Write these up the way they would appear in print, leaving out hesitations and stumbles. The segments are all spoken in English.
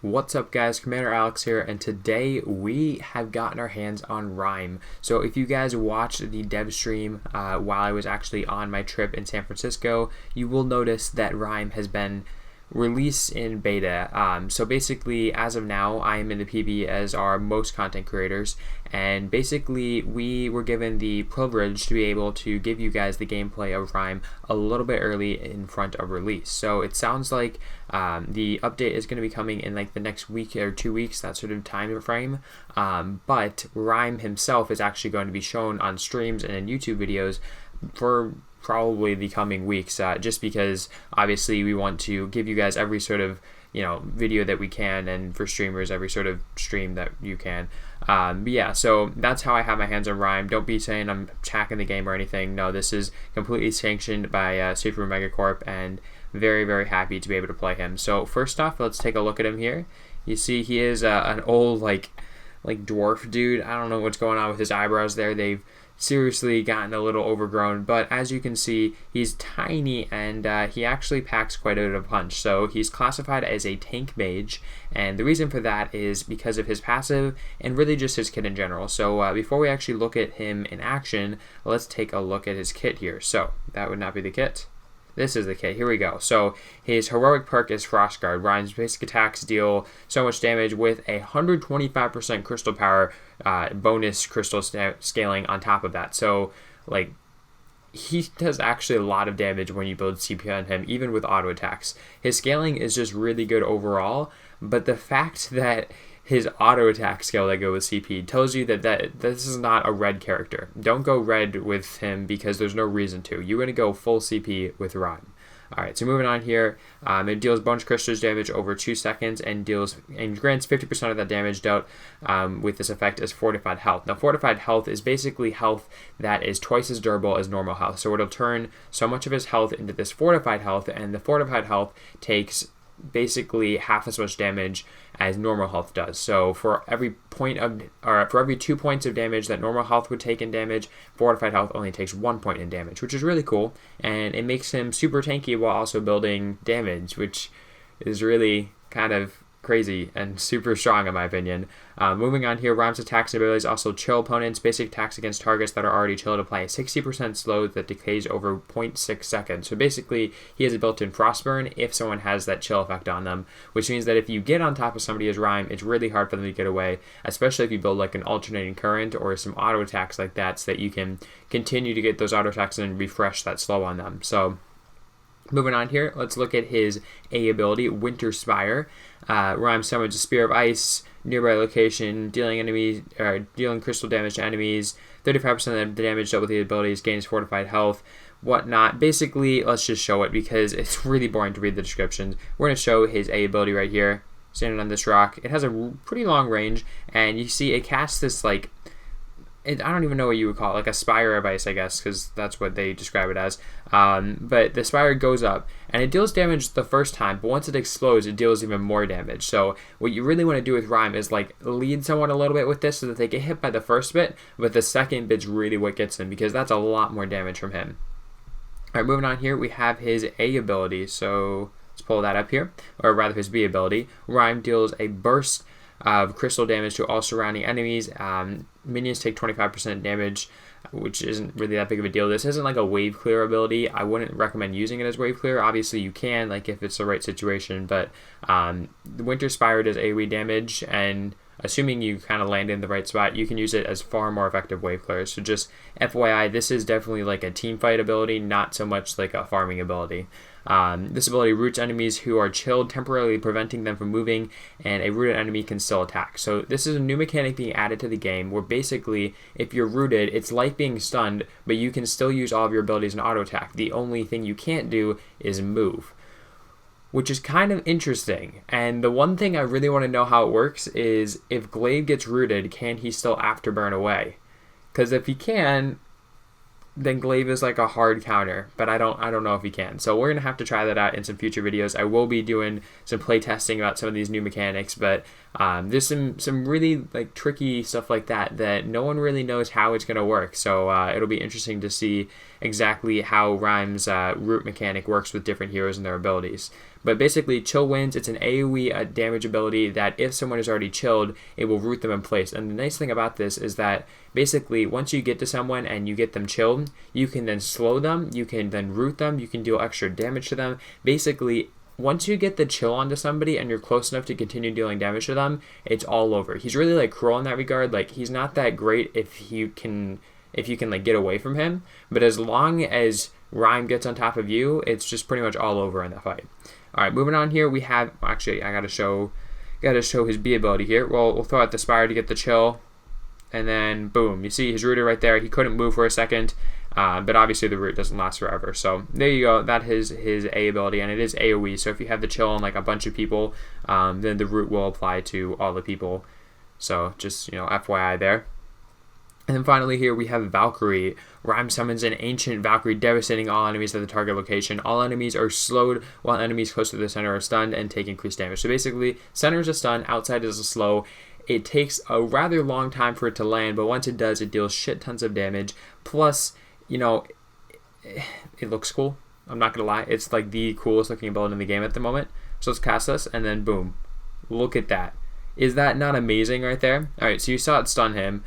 What's up guys, Commander Alex here, and today we have gotten our hands on Reim. So if you guys watched the dev stream while I was actually on my trip in San Francisco, you will notice that Reim has been released in beta. So basically, as of now, I am in the PB as are most content creators, and basically we were given the privilege to be able to give you guys the gameplay of Reim a little bit early in front of release. So it sounds like the update is going to be coming in like the next week or 2 weeks, that sort of time frame. But Reim himself is actually going to be shown on streams and in YouTube videos for probably the coming weeks, just because obviously we want to give you guys every sort of video that we can, and for streamers every sort of stream that you can. But yeah, so that's how I have my hands on Reim. Don't be saying I'm hacking the game or anything. No, this is completely sanctioned by Super Megacorp, and very, very happy to be able to play him. So first off, let's take a look at him here. You see he is an old like dwarf dude. I don't know what's going on with his eyebrows there. They've seriously gotten a little overgrown, but as you can see, he's tiny, and he actually packs quite a bit of punch. So he's classified as a tank mage, and the reason for that is because of his passive and really just his kit in general. So before we actually look at him in action, let's take a look at his kit here. So that would not be the kit. This is the kit. Here we go. So his heroic perk is Frost Guard. Reim's basic attacks deal so much damage with a 125% crystal power bonus crystal scaling on top of that. So like, he does actually a lot of damage when you build CP on him, even with auto attacks. His scaling is just really good overall, but the fact that his auto attack skill that go with CP tells you that this is not a red character. Don't go red with him because there's no reason to. You're going to go full CP with Reim. Alright, so moving on here, it deals bonus crystals damage over 2 seconds and grants 50% of that damage dealt with this effect as fortified health. Now, fortified health is basically health that is twice as durable as normal health. So it'll turn so much of his health into this fortified health, and the fortified health takes basically half as much damage as normal health does. So for every 2 points of damage that normal health would take in damage, fortified health only takes 1 point in damage, which is really cool, and it makes him super tanky while also building damage, which is really kind of crazy and super strong in my opinion. Moving on here, Reim's attacks and abilities also chill opponents. Basic attacks against targets that are already chilled apply a 60% slow that decays over 0.6 seconds. So basically, he has a built-in frostburn if someone has that chill effect on them, which means that if you get on top of somebody as Reim, it's really hard for them to get away, especially if you build like an alternating current or some auto attacks like that, so that you can continue to get those auto attacks and refresh that slow on them. So moving on here, let's look at his A ability, Winter Spire. Reim summons a Spear of Ice, nearby location, dealing crystal damage to enemies. 35% of the damage dealt with the abilities gains fortified health, whatnot. Basically, let's just show it because it's really boring to read the descriptions. We're going to show his A ability right here. Standing on this rock. It has a pretty long range, and you see it casts this like, I don't even know what you would call it, like a spire of ice, I guess, because that's what they describe it as. But the spire goes up, and it deals damage the first time, but once it explodes, it deals even more damage. So what you really want to do with Reim is like lead someone a little bit with this so that they get hit by the first bit, but the second bit's really what gets them, because that's a lot more damage from him. Alright, moving on here, we have his A ability, so let's pull that up here, or rather his B ability. Reim deals a burst of crystal damage to all surrounding enemies. Minions take 25% damage, which isn't really that big of a deal. This isn't like a wave clear ability. I wouldn't recommend using it as wave clear. Obviously you can, like if it's the right situation, but the Winter Spire does AoE damage, and assuming you kind of land in the right spot, you can use it as far more effective wave clears. So just FYI, this is definitely like a team fight ability, not so much like a farming ability. This ability roots enemies who are chilled, temporarily preventing them from moving, and a rooted enemy can still attack. So this is a new mechanic being added to the game where basically if you're rooted, it's like being stunned, but you can still use all of your abilities in auto attack. The only thing you can't do is move, which is kind of interesting. And the one thing I really want to know how it works is if Glaive gets rooted, can he still afterburn away? Because if he can, then Glaive is like a hard counter, but I don't know if he can. So we're gonna have to try that out in some future videos. I will be doing some play testing about some of these new mechanics, but there's some really like tricky stuff like that no one really knows how it's gonna work. So it'll be interesting to see exactly how Reim's root mechanic works with different heroes and their abilities. But basically, chill wins. It's an AoE damage ability that if someone is already chilled, it will root them in place. And the nice thing about this is that basically once you get to someone and you get them chilled, you can then slow them, you can then root them, you can deal extra damage to them. Basically, once you get the chill onto somebody and you're close enough to continue dealing damage to them, it's all over. He's really like cruel in that regard. Like, he's not that great if you can like get away from him, but as long as Reim gets on top of you, it's just pretty much all over in the fight. All right, moving on here, we have, actually, I gotta show his B ability here. Well, we'll throw out the Spire to get the chill, and then boom, you see he's rooted right there. He couldn't move for a second, but obviously the root doesn't last forever. So there you go. That is his A ability, and it is AoE. So if you have the chill on like a bunch of people, then the root will apply to all the people. So just, FYI there. And then finally here we have Valkyrie. Reim summons an ancient Valkyrie, devastating all enemies at the target location. All enemies are slowed, while enemies close to the center are stunned and take increased damage. So basically, center is a stun, outside is a slow. It takes a rather long time for it to land, but once it does, it deals shit tons of damage. Plus, it looks cool. I'm not gonna lie, it's like the coolest looking ability in the game at the moment. So let's cast this, and then boom, look at that. Is that not amazing right there? All right, so you saw it stun him.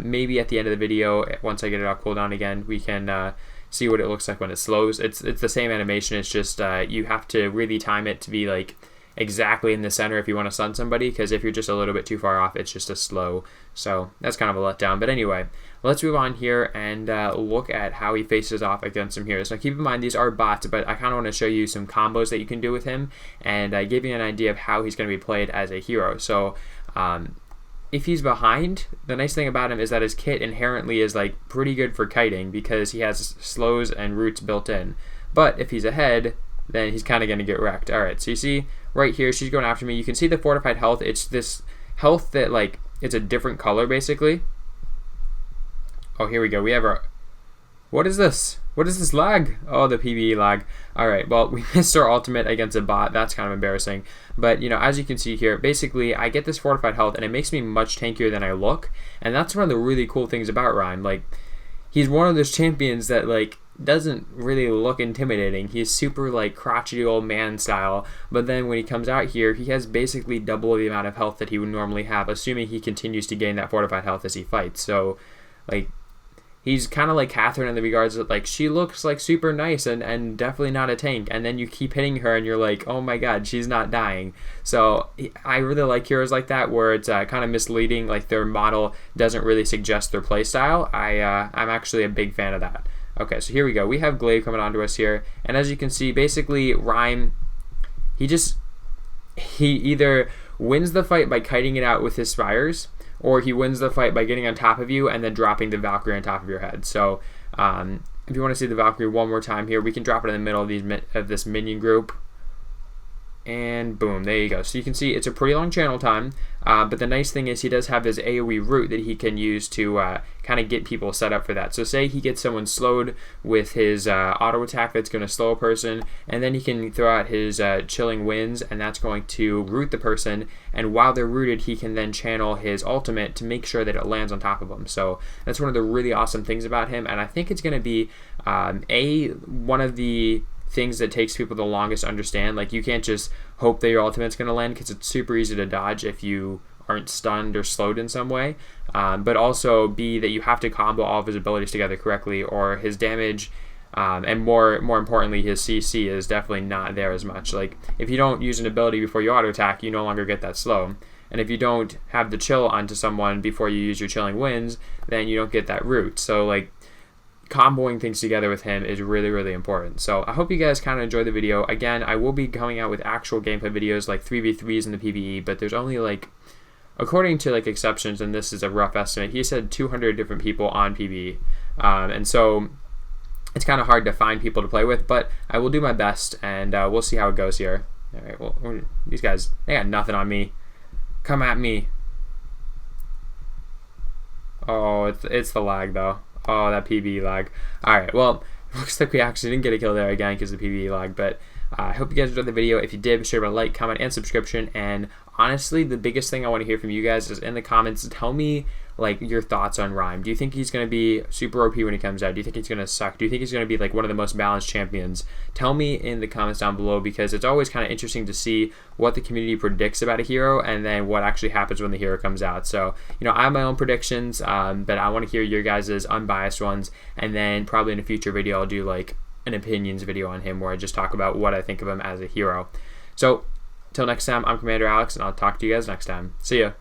Maybe at the end of the video, once I get it off cooldown again, we can see what it looks like when it slows. It's the same animation. It's just you have to really time it to be like exactly in the center if you want to stun somebody, because if you're just a little bit too far off, it's just a slow. So that's kind of a letdown. But anyway, let's move on here and look at how he faces off against him here. So keep in mind, these are bots, but I kind of want to show you some combos that you can do with him and give you an idea of how he's going to be played as a hero. So if he's behind, the nice thing about him is that his kit inherently is like pretty good for kiting because he has slows and roots built in. But if he's ahead, then he's kind of going to get wrecked. All right, so you see right here, she's going after me. You can see the fortified health. It's this health that like, it's a different color basically. Oh, here we go. We have our, what is this? What is this lag? Oh, the PvE lag. All right, well, we missed our ultimate against a bot. That's kind of embarrassing. But, as you can see here, basically, I get this fortified health, and it makes me much tankier than I look. And that's one of the really cool things about Reim. Like, he's one of those champions that, like, doesn't really look intimidating. He's super, like, crotchety old man style. But then when he comes out here, he has basically double the amount of health that he would normally have, assuming he continues to gain that fortified health as he fights. So, like, he's kind of like Catherine in the regards that, like, she looks like super nice and definitely not a tank, and then you keep hitting her and you're like, oh my god, she's not dying. So I really like heroes like that where it's kind of misleading, like their model doesn't really suggest their playstyle. I'm actually a big fan of that. Okay, so here we go. We have Glaive coming onto us here, and as you can see, basically Reim, he either wins the fight by kiting it out with his spires, or he wins the fight by getting on top of you and then dropping the Valkyrie on top of your head. So if you want to see the Valkyrie one more time here, we can drop it in the middle of this minion group. And boom, there you go. So you can see it's a pretty long channel time, but the nice thing is he does have his AoE root that he can use to kind of get people set up for that. So say he gets someone slowed with his auto attack that's going to slow a person, and then he can throw out his chilling winds, and that's going to root the person, and while they're rooted, he can then channel his ultimate to make sure that it lands on top of them. So that's one of the really awesome things about him, and I think it's going to be one of the things that takes people the longest to understand. Like, you can't just hope that your ultimate's going to land, because it's super easy to dodge if you aren't stunned or slowed in some way, but also B, that you have to combo all of his abilities together correctly, or his damage and more importantly his CC is definitely not there as much. Like, if you don't use an ability before you auto attack, you no longer get that slow, and if you don't have the chill onto someone before you use your chilling winds, then you don't get that root. So like, comboing things together with him is really, really important. So I hope you guys kind of enjoyed the video. Again, I will be coming out with actual gameplay videos like 3v3s in the PvE, but there's only like, according to like exceptions, and this is a rough estimate, he said 200 different people on PvE, and so it's kind of hard to find people to play with, but I will do my best, and we'll see how it goes here. All right, well, these guys, they got nothing on me. Come at me. Oh, it's the lag though. Oh, that PvE lag. Alright, well, looks like we actually didn't get a kill there again because of the PvE lag, but I hope you guys enjoyed the video. If you did, be sure to like, comment, and subscription, and honestly, the biggest thing I want to hear from you guys is in the comments, tell me like your thoughts on Reim. Do you think he's going to be super OP when he comes out? Do you think he's going to suck? Do you think he's going to be like one of the most balanced champions? Tell me in the comments down below, because it's always kind of interesting to see what the community predicts about a hero and then what actually happens when the hero comes out. So, I have my own predictions, but I want to hear your guys' unbiased ones, and then probably in a future video I'll do like an opinions video on him where I just talk about what I think of him as a hero. So, till next time, I'm Commander Alex, and I'll talk to you guys next time. See ya.